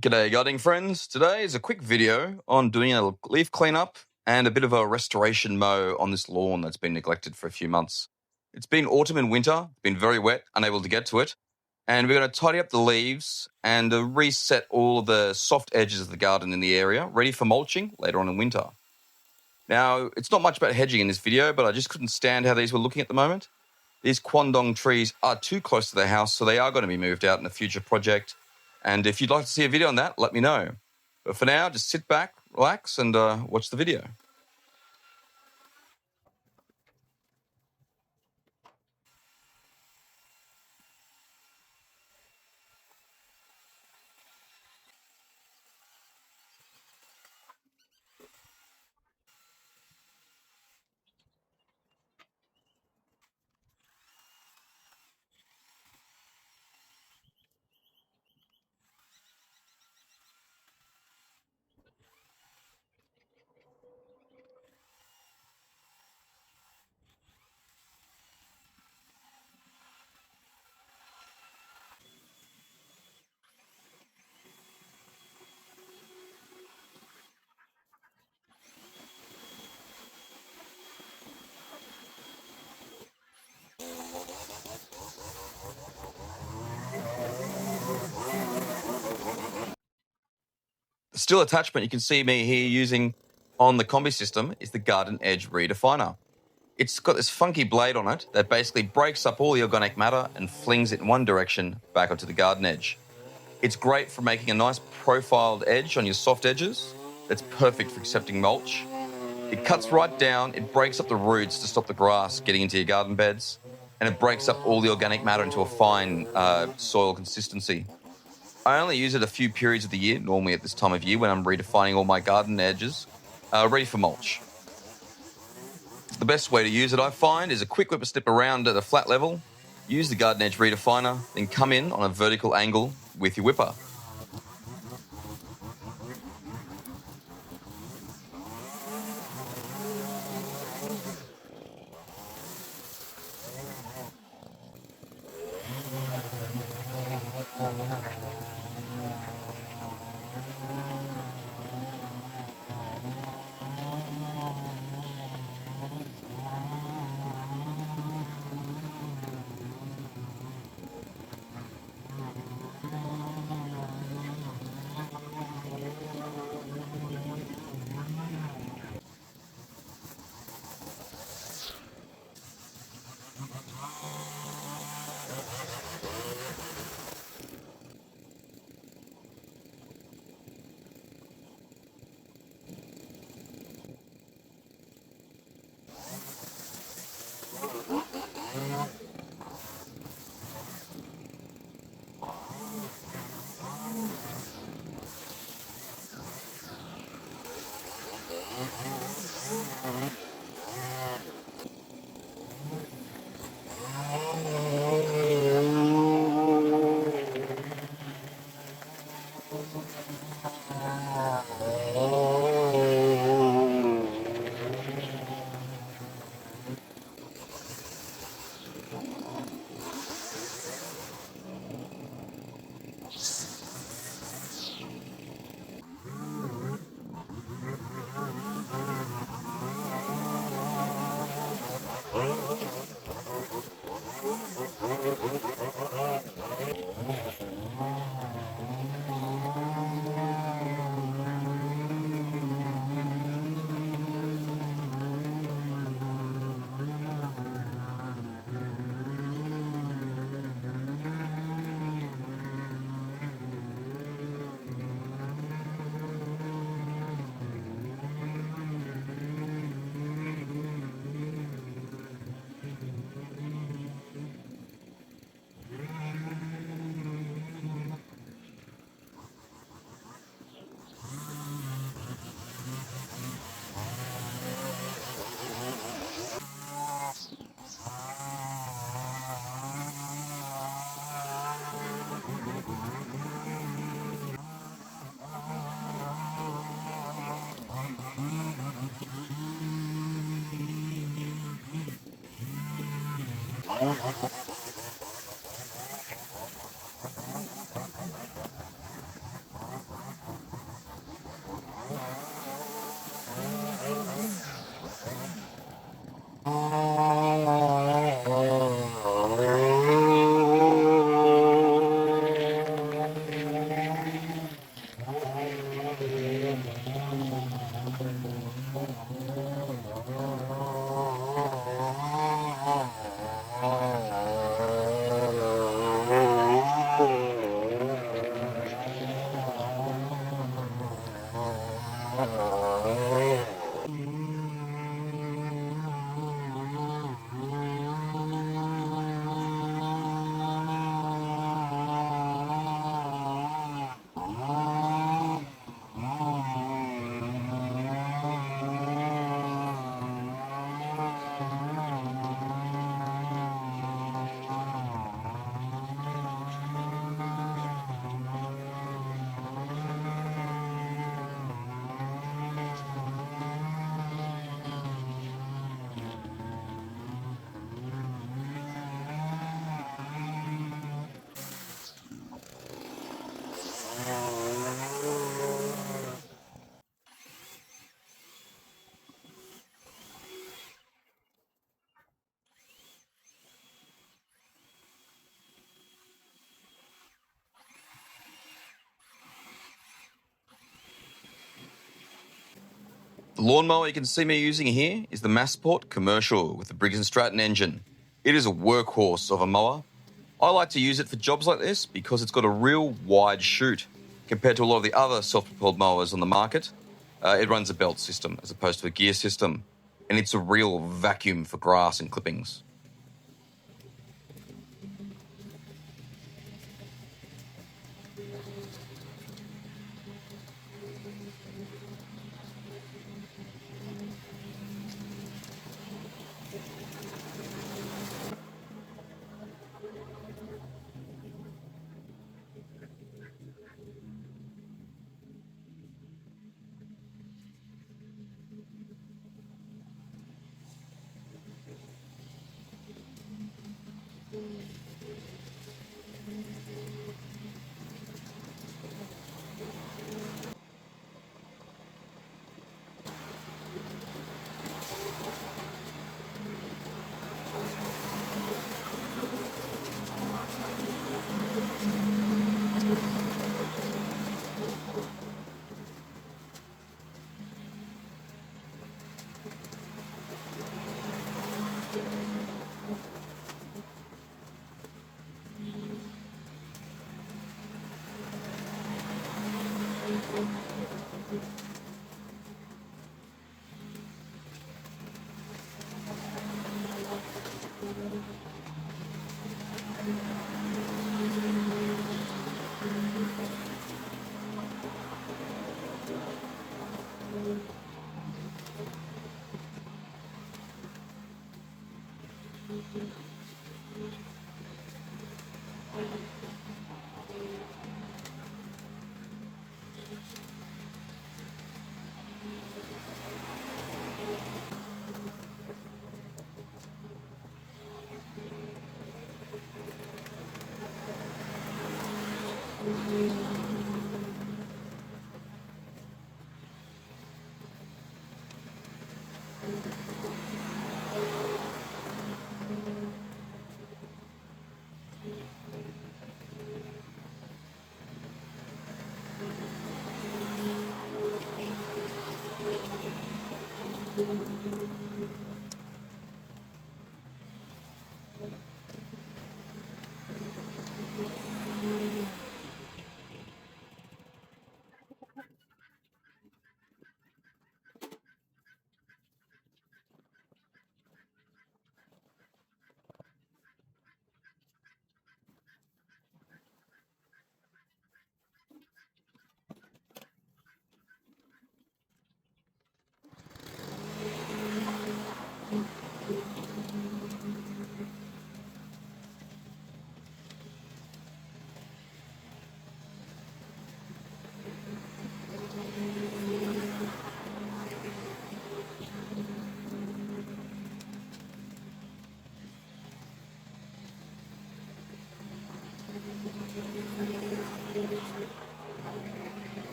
G'day gardening friends. Today is a quick video on doing a leaf cleanup and a bit of a restoration mow on this lawn that's been neglected for a few months. It's been autumn and winter, it's been very wet, unable to get to it, and we're going to tidy up the leaves and reset all the soft edges of the garden in the area, ready for mulching later on in winter. Now, it's not much about hedging in this video, but I just couldn't stand how these were looking at the moment. These quandong trees are too close to the house, so they are going to be moved out in a future project. And if you'd like to see a video on that, let me know. But for now, just sit back, relax, and watch the video. The Stihl attachment you can see me here using on the Kombi system is the Garden Edge Redefiner. It's got this funky blade on it that basically breaks up all the organic matter and flings it in one direction back onto the garden edge. It's great for making a nice profiled edge on your soft edges. That's perfect for accepting mulch. It cuts right down, it breaks up the roots to stop the grass getting into your garden beds, and it breaks up all the organic matter into a fine soil consistency. I only use it a few periods of the year, normally at this time of year when I'm redefining all my garden edges, ready for mulch. The best way to use it, I find, is a quick whipper snip around at a flat level, use the Garden Edge Redefiner, then come in on a vertical angle with your whipper. The lawnmower you can see me using here is the Masport Commercial with the Briggs and Stratton engine. It is a workhorse of a mower. I like to use it for jobs like this because it's got a real wide chute compared to a lot of the other self-propelled mowers on the market. It runs a belt system as opposed to a gear system, and it's a real vacuum for grass and clippings.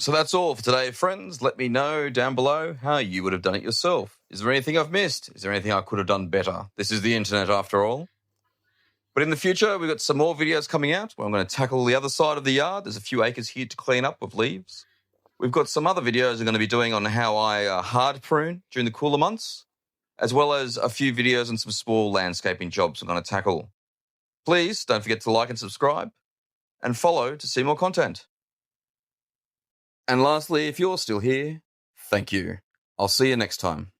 So that's all for today, friends. Let me know down below how you would have done it yourself. Is there anything I've missed? Is there anything I could have done better? This is the internet after all. But in the future, we've got some more videos coming out where I'm going to tackle the other side of the yard. There's a few acres here to clean up with leaves. We've got some other videos I'm going to be doing on how I hard prune during the cooler months, as well as a few videos and some small landscaping jobs I'm going to tackle. Please don't forget to like and subscribe and follow to see more content. And lastly, if you're still here, thank you. I'll see you next time.